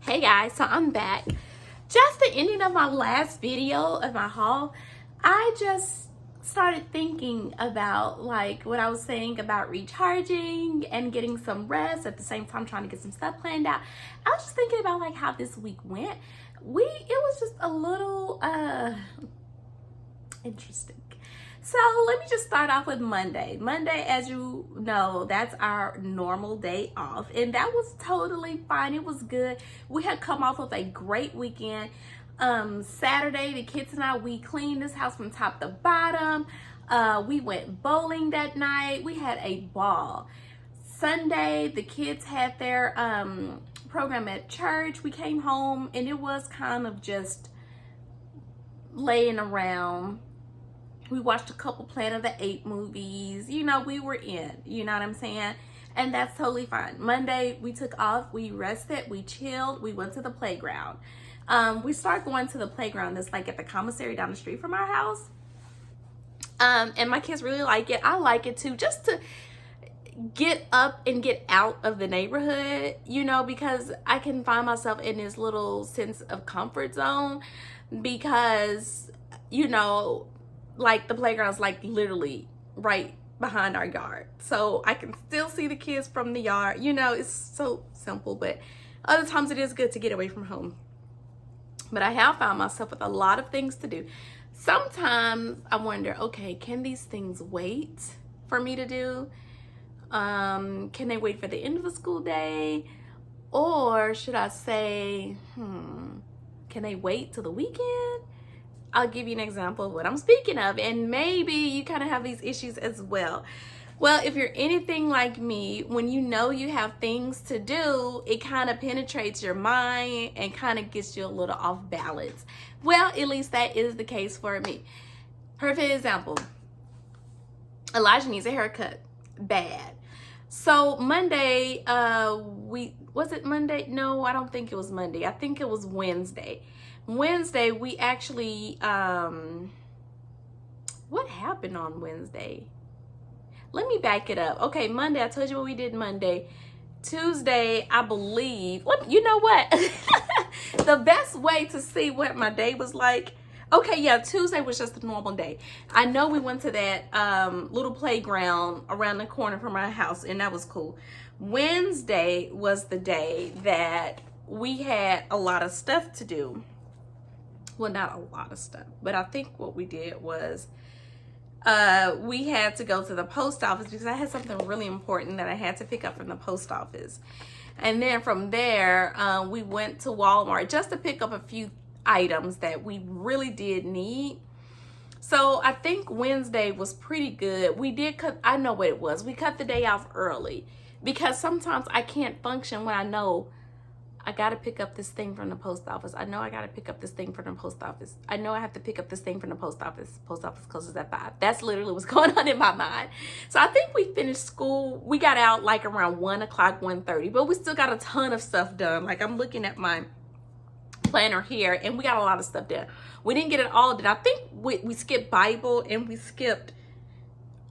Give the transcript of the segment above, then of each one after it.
Hey guys, so I'm back. Just the ending of my last video of my haul, I just started thinking about like what I was saying about recharging and getting some rest at the same time trying to get some stuff planned out. I was just thinking about like how this week went. It was just a little interesting. So let me just start off with Monday. Monday, as you know, that's our normal day off, and that was totally fine. It was good. We had come off of a great weekend. Saturday, the kids and I, we cleaned this house from top to bottom. We went bowling that night. We had a ball. Sunday, the kids had their program at church. We came home, and it was kind of just laying around. We watched a couple Planet of the Apes movies. You know, we were in, you know what I'm saying? And that's totally fine. Monday, we took off, we rested, we chilled, we went to the playground. We started going to the playground that's like at the commissary down the street from our house. And my kids really like it. I like it too, just to get up and get out of the neighborhood, you know, because I can find myself in this little sense of comfort zone because, you know, like the playground's like literally right behind our yard, so I can still see the kids from the yard. You know, it's so simple, but other times it is good to get away from home. But I have found myself with a lot of things to do. Sometimes I wonder, okay, can these things wait for me to do? Can they wait for the end of the school day? Or should I say, can they wait till the weekend? I'll give you an example of what I'm speaking of, and maybe you kind of have these issues as well. Well, if you're anything like me, when you know you have things to do, it kind of penetrates your mind and kind of gets you a little off balance. Well, at least that is the case for me. Perfect example. Elijah needs a haircut. Bad. So Monday, was it Monday? No, I don't think it was Monday. I think it was Wednesday. Wednesday, we actually, what happened on Wednesday? Let me back it up. Okay, Monday, I told you what we did Monday. Tuesday, I believe, you know what? The best way to see what my day was like, okay, yeah, Tuesday was just a normal day. I know we went to that little playground around the corner from our house, and that was cool. Wednesday was the day that we had a lot of stuff to do. Well, not a lot of stuff, but I think what we did was we had to go to the post office because I had something really important that I had to pick up from the post office. And then from there, we went to Walmart just to pick up a few items that we really did need. So I think Wednesday was pretty good. We did cut, I know what it was. We cut the day off early because sometimes I can't function when I know I gotta pick up this thing from the post office. I know I gotta pick up this thing from the post office. I know I have to pick up this thing from the post office. Post office closes at 5. That's literally what's going on in my mind. So I think we finished school. We got out like around 1 o'clock, 1:30, but we still got a ton of stuff done. Like I'm looking at my planner here and we got a lot of stuff done. We didn't get it all done. I think we skipped Bible and we skipped,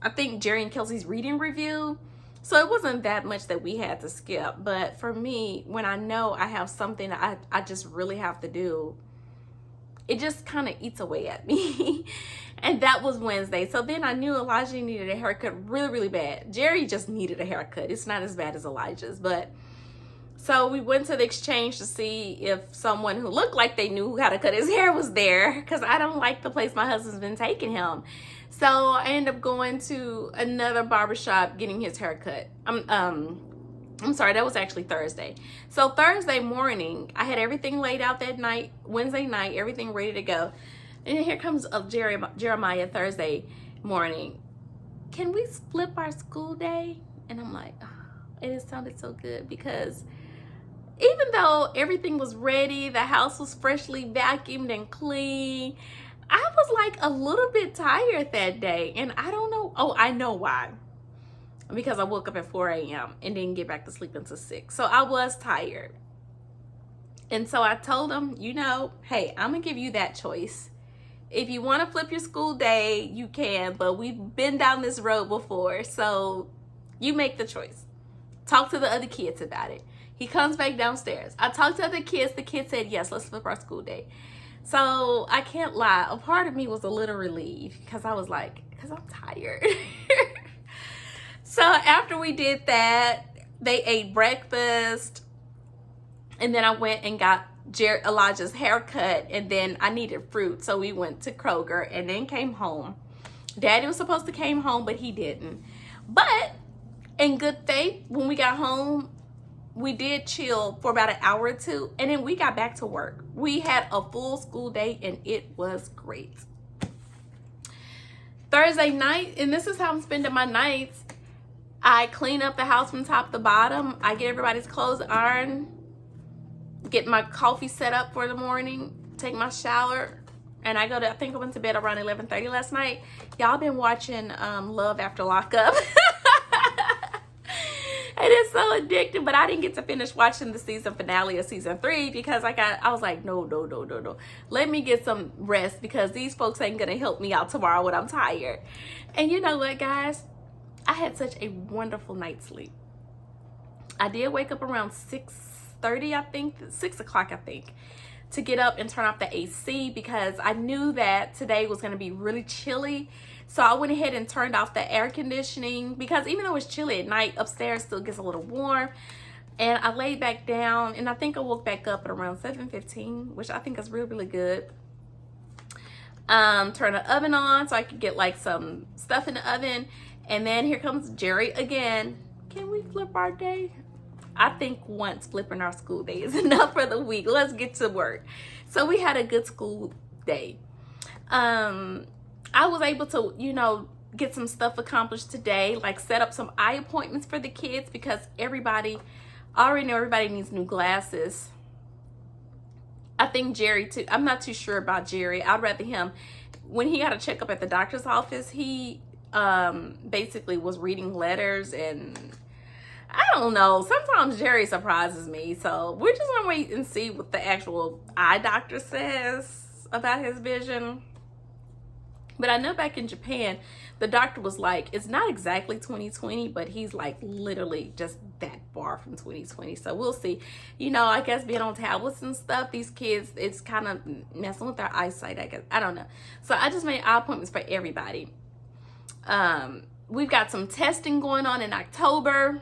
I think, Jerry and Kelsey's reading review. So it wasn't that much that we had to skip. But for me, when I know I have something I just really have to do, it just kind of eats away at me. And that was Wednesday. So then I knew Elijah needed a haircut really, really bad. Jerry just needed a haircut. It's not as bad as Elijah's. But so we went to the exchange to see if someone who looked like they knew how to cut his hair was there, because I don't like the place my husband's been taking him. So I ended up going to another barbershop getting his hair cut. I'm sorry, that was actually Thursday. So Thursday morning, I had everything laid out that night. Wednesday night, everything ready to go. And here comes Jeremiah Thursday morning. Can we flip our school day? And I'm like, oh, and it sounded so good because even though everything was ready, the house was freshly vacuumed and clean, I was like a little bit tired that day, and I don't know. Oh, I know why. Because I woke up at 4 a.m. and didn't get back to sleep until 6. So I was tired. And so I told them, you know, hey, I'm going to give you that choice. If you want to flip your school day, you can, but we've been down this road before, so you make the choice. Talk to the other kids about it. He comes back downstairs. I talked to the kids. The kids said, yes, let's flip our school day. So I can't lie. A part of me was a little relieved because I was like, because I'm tired. So after we did that, they ate breakfast. And then I went and got Elijah's haircut. And then I needed fruit. So we went to Kroger and then came home. Daddy was supposed to came home, but he didn't. But in good faith, when we got home, we did chill for about an hour or two, and then we got back to work. We had a full school day, and it was great. Thursday night, and this is how I'm spending my nights. I clean up the house from top to bottom. I get everybody's clothes ironed, get my coffee set up for the morning, take my shower, and I think I went to bed around 11:30 last night. Y'all been watching Love After Lockup. It is so addictive, but I didn't get to finish watching the season finale of season 3 because I was like, no. Let me get some rest because these folks ain't gonna help me out tomorrow when I'm tired. And you know what, guys? I had such a wonderful night's sleep. I did wake up around 6:30, I think, 6 o'clock, I think, to get up and turn off the AC because I knew that today was gonna be really chilly. So I went ahead and turned off the air conditioning because even though it's chilly at night, upstairs still gets a little warm. And I laid back down, and I think I woke back up at around 7:15, which I think is really, really good. Turn the oven on so I could get like some stuff in the oven. And then here comes Jerry again. Can we flip our day? I think once flipping our school day is enough for the week. Let's get to work. So we had a good school day. I was able to, get some stuff accomplished today, like set up some eye appointments for the kids because I already know everybody needs new glasses. I think Jerry too. I'm not too sure about Jerry. I'd rather him, when he got a checkup at the doctor's office, he basically was reading letters, and I don't know. Sometimes Jerry surprises me. So we're just gonna wait and see what the actual eye doctor says about his vision. But I know back in Japan, the doctor was like, it's not exactly 2020, but he's like literally just that far from 2020. So we'll see. I guess being on tablets and stuff, these kids, it's kind of messing with their eyesight, I guess. I don't know. So I just made eye appointments for everybody. We've got some testing going on in October.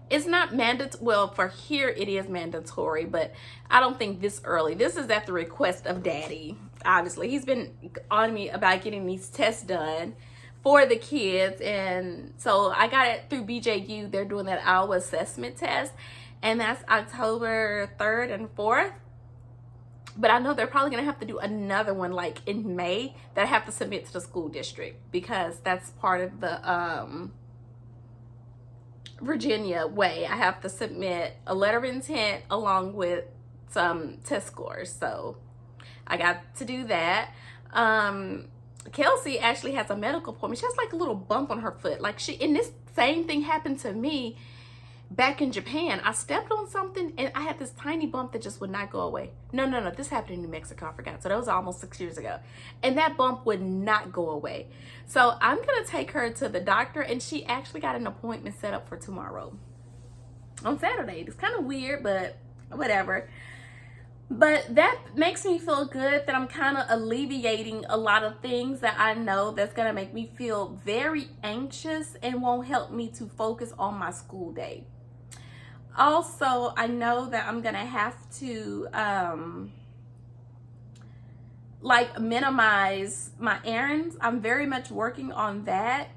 It's not mandatory. Well, for here it is mandatory, but I don't think this early. This is at the request of Daddy. Obviously, he's been on me about getting these tests done for the kids, and so I got it through BJU. They're doing that Iowa assessment test, and that's October 3rd and 4th. But I know they're probably gonna have to do another one like in May that I have to submit to the school district because that's part of the Virginia way. I have to submit a letter of intent along with some test scores. So I got to do that. Kelsey actually has a medical appointment. She has like a little bump on her foot. And this same thing happened to me back in Japan. I stepped on something and I had this tiny bump that just would not go away. No. This happened in New Mexico. I forgot. So that was almost 6 years ago. And that bump would not go away. So I'm going to take her to the doctor, and she actually got an appointment set up for tomorrow on Saturday. It's kind of weird, but whatever. But that makes me feel good that I'm kind of alleviating a lot of things that I know that's going to make me feel very anxious and won't help me to focus on my school day. Also, I know that I'm going to have to minimize my errands. I'm very much working on that.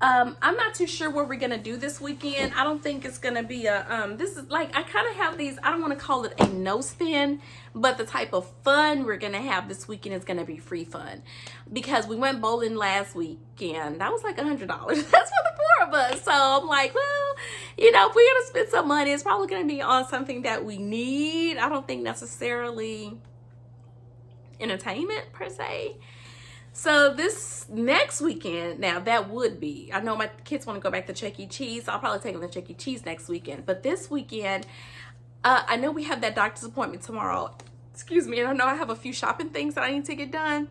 I'm not too sure what we're gonna do this weekend. I don't think it's gonna be a this is like, I kind of have these, I don't want to call it a no spend, but the type of fun we're gonna have this weekend is gonna be free fun, because we went bowling last weekend. That was like $100. That's for the 4 of us. So I'm like, well, if we're gonna spend some money, it's probably gonna be on something that we need. I don't think necessarily entertainment per se. So this next weekend, now that would be, I know my kids want to go back to Chuck E. Cheese. So I'll probably take them to Chuck E. Cheese next weekend. But this weekend, I know we have that doctor's appointment tomorrow. Excuse me. And I know I have a few shopping things that I need to get done.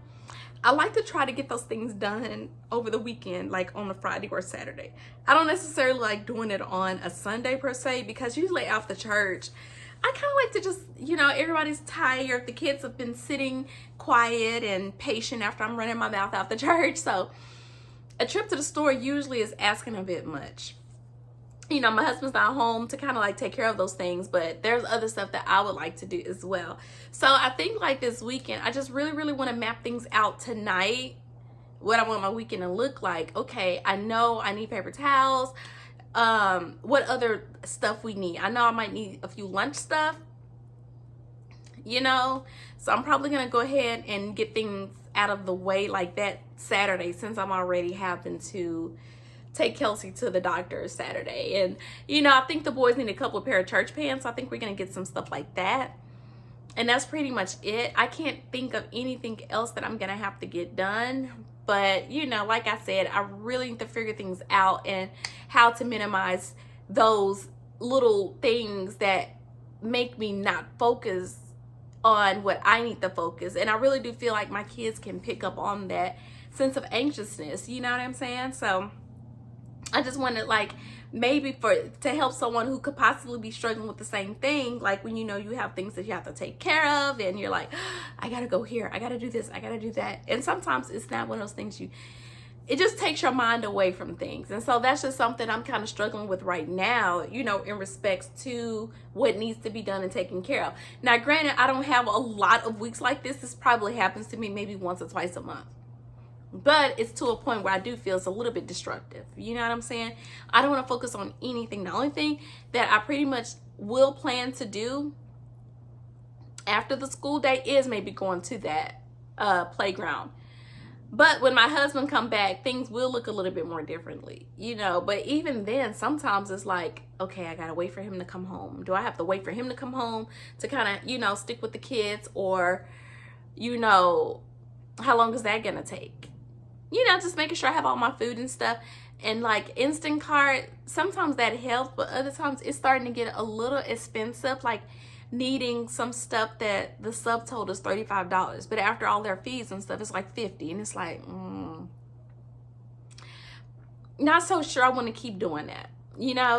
I like to try to get those things done over the weekend, like on a Friday or Saturday. I don't necessarily like doing it on a Sunday per se, because usually after church, I kind of like to just, everybody's tired. The kids have been sitting quiet and patient after I'm running my mouth out the church. So a trip to the store usually is asking a bit much. My husband's not home to kind of like take care of those things, but there's other stuff that I would like to do as well. So I think like this weekend, I just really, really want to map things out tonight, what I want my weekend to look like. Okay, I know I need paper towels. What other stuff we need? I know I might need a few lunch stuff, so I'm probably going to go ahead and get things out of the way like that Saturday, since I'm already having to take Kelsey to the doctor Saturday. And I think the boys need a couple of pair of church pants. So I think we're gonna get some stuff like that, and that's pretty much it. I can't think of anything else that I'm gonna have to get done, but like I said, I really need to figure things out and how to minimize those little things that make me not focus on what I need to focus. And I really do feel like my kids can pick up on that sense of anxiousness, you know what I'm saying? So I just wanted, like, maybe to help someone who could possibly be struggling with the same thing, like when you have things that you have to take care of, and you're like, I gotta go here, I gotta do this, I gotta do that. And sometimes it's not one of those things it just takes your mind away from things. And so that's just something I'm kind of struggling with right now, in respects to what needs to be done and taken care of. Now, granted, I don't have a lot of weeks like this. This probably happens to me maybe once or twice a month. But it's to a point where I do feel it's a little bit destructive. You know what I'm saying? I don't want to focus on anything. The only thing that I pretty much will plan to do after the school day is maybe going to that playground. But when my husband come back, things will look a little bit more differently, But even then, sometimes it's like, okay, I got to wait for him to come home. Do I have to wait for him to come home to kind of, stick with the kids? Or, how long is that going to take? Just making sure I have all my food and stuff. And like Instacart, sometimes that helps, but other times it's starting to get a little expensive, like needing some stuff that the sub told us $35. But after all their fees and stuff, it's like $50. And it's like, not so sure I want to keep doing that,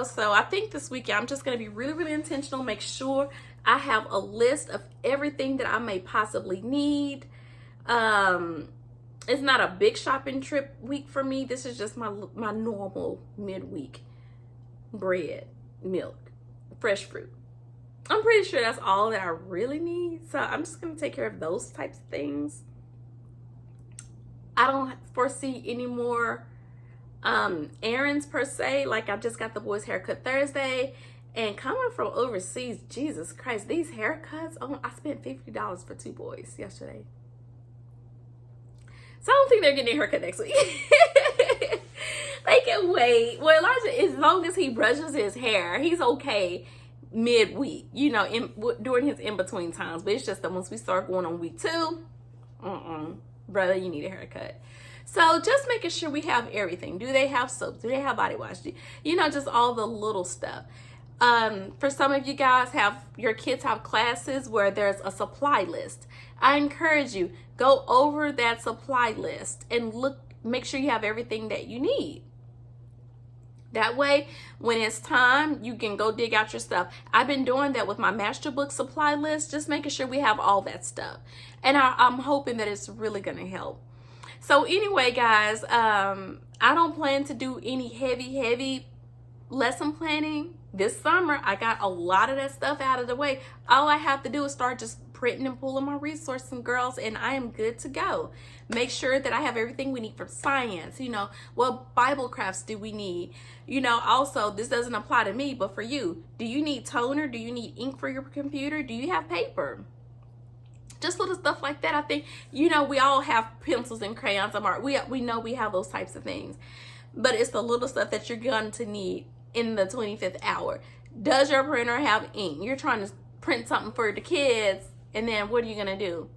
So I think this weekend I'm just going to be really, really intentional, make sure I have a list of everything that I may possibly need. It's not a big shopping trip week for me. This is just my normal midweek. Bread, milk, fresh fruit. I'm pretty sure that's all that I really need. So I'm just going to take care of those types of things. I don't foresee any more errands per se. Like, I just got the boys' haircut Thursday. And coming from overseas, Jesus Christ, these haircuts, I spent $50 for 2 boys yesterday. So I don't think they're getting a haircut next week. They can wait. Well, Elijah, as long as he brushes his hair, he's okay midweek, during his in-between times. But it's just that once we start going on week 2, brother, you need a haircut. So just making sure we have everything. Do they have soap? Do they have body wash? Just all the little stuff. For some of you guys, your kids have classes where there's a supply list. I encourage you, go over that supply list and make sure you have everything that you need. That way, when it's time, you can go dig out your stuff. I've been doing that with my master book supply list, just making sure we have all that stuff. And I'm hoping that it's really going to help. So anyway, guys, I don't plan to do any heavy lesson planning this summer. I got a lot of that stuff out of the way. All I have to do is start just printing and pulling my resources, girls, and I am good to go. Make sure that I have everything we need for science. What Bible crafts do we need? Also, this doesn't apply to me, but for you, do you need toner? Do you need ink for your computer? Do you have paper? Just little stuff like that. I think, we all have pencils and crayons. We know we have those types of things, but it's the little stuff that you're going to need in the 25th hour. Does your printer have ink? You're trying to print something for the kids, and then what are you going to do?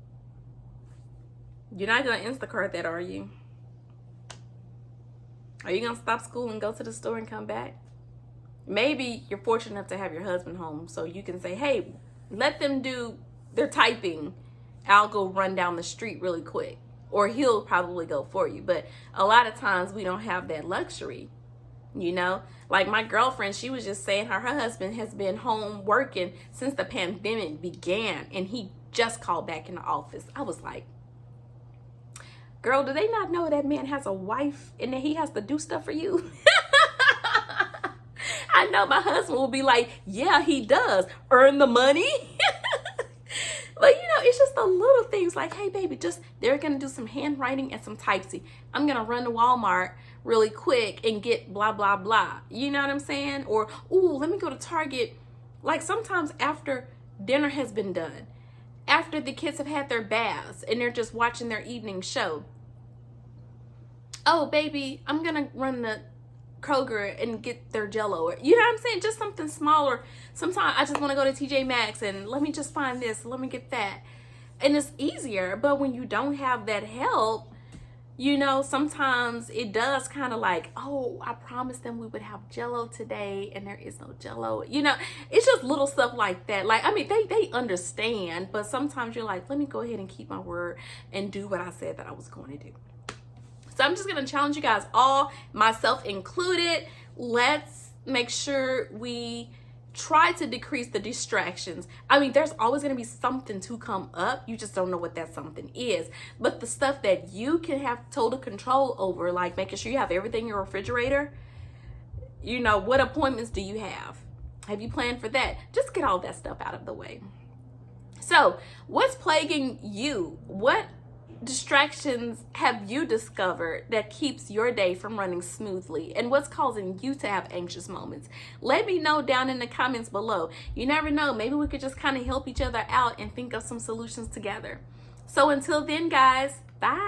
You're not going to Instacart that, are you? Are you going to stop school and go to the store and come back? Maybe you're fortunate enough to have your husband home, so you can say, hey, let them do their typing. I'll go run down the street really quick. or he'll probably go for you. But a lot of times we don't have that luxury, you know? Like my girlfriend, she was just saying her husband has been home working since the pandemic began, and he just called back in the office. I was like, girl, do they not know that man has a wife and that he has to do stuff for you? I know my husband will be like, yeah, he does earn the money. But you know, it's just the little things like, hey baby, just they're gonna do some handwriting and some typesy. I'm gonna run to Walmart really quick and get blah blah blah. You know what I'm saying? Or ooh, let me go to Target. Like sometimes after dinner has been done, after the kids have had their baths and they're just watching their evening show. Oh baby, I'm gonna run to Kroger and get their Jello, or you know what I'm saying, just something smaller. Sometimes I just want to go to TJ Maxx and let me just find this, let me get that, and it's easier. But when you don't have that help, you know, sometimes it does kind of like, oh, I promised them we would have Jello today and there is no Jello. You know, it's just little stuff like that. Like, I mean, they understand, but sometimes you're like, let me go ahead and keep my word and do what I said that I was going to do. So I'm just going to challenge you guys all, myself included. Let's make sure we try to decrease the distractions. I mean, there's always going to be something to come up. You just don't know what that something is. But the stuff that you can have total control over, like making sure you have everything in your refrigerator. You know, what appointments do you have? Have you planned for that? Just get all that stuff out of the way. So, what's plaguing you? What distractions have you discovered that keeps your day from running smoothly, and what's causing you to have anxious moments? Let me know down in the comments below. You never know, maybe we could just kind of help each other out and think of some solutions together. So until then guys, bye.